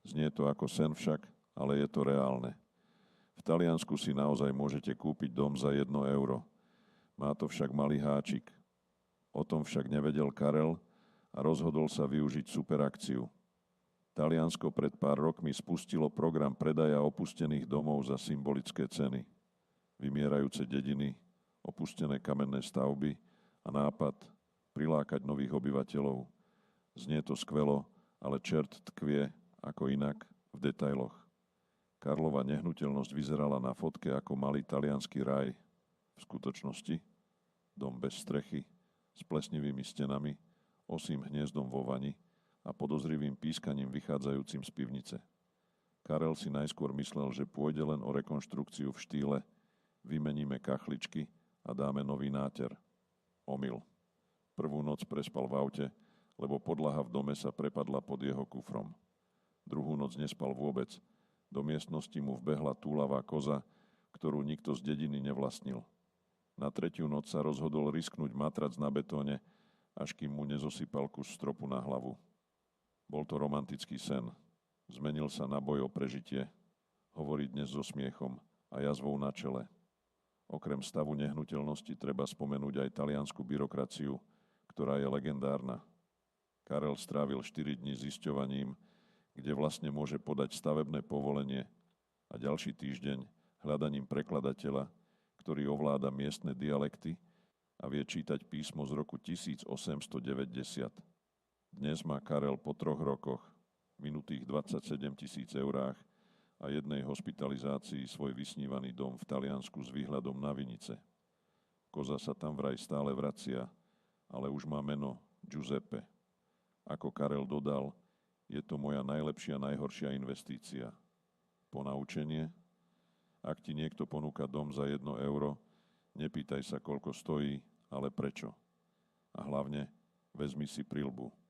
Znie to ako sen však, ale je to reálne. V Taliansku si naozaj môžete kúpiť dom za 1 euro. Má to však malý háčik. O tom však nevedel Karel a rozhodol sa využiť superakciu. Taliansko pred pár rokmi spustilo program predaja opustených domov za symbolické ceny. Vymierajúce dediny, opustené kamenné stavby a nápad prilákať nových obyvateľov. Znie to skvelo, ale čert tkvie, ako inak, v detailoch. Karlova nehnuteľnosť vyzerala na fotke ako malý taliansky raj. V skutočnosti dom bez strechy, s plesnivými stenami, osím hniezdom vo vani a podozrivým pískaním vychádzajúcim z pivnice. Karel si najskôr myslel, že pôjde len o rekonštrukciu v štýle vymeníme kachličky a dáme nový náter. Omyl. Prvú noc prespal v aute, lebo podlaha v dome sa prepadla pod jeho kufrom. Druhú noc nespal vôbec. Do miestnosti mu vbehla túlavá koza, ktorú nikto z dediny nevlastnil. Na tretiu noc sa rozhodol risknúť matrac na betóne, až kým mu nezosypal kus stropu na hlavu. Bol to romantický sen. Zmenil sa na boj o prežitie. Hovorí dnes so smiechom a jazvou na čele. Okrem stavu nehnuteľnosti treba spomenúť aj taliansku byrokraciu, ktorá je legendárna. Karel strávil 4 dni zisťovaním, kde vlastne môže podať stavebné povolenie a ďalší týždeň hľadaním prekladateľa, ktorý ovláda miestne dialekty a vie čítať písmo z roku 1890. Dnes má Karel po 3 rokoch, minutých 27 000 eurách a jednej hospitalizácii svoj vysnívaný dom v Taliansku s výhľadom na Vinice. Koza sa tam vraj stále vracia, ale už má meno Giuseppe. Ako Karel dodal, je to moja najlepšia, najhoršia investícia. Ponaučenie? Ak ti niekto ponúka dom za 1 euro, nepýtaj sa, koľko stojí, ale prečo. A hlavne, vezmi si prilbu.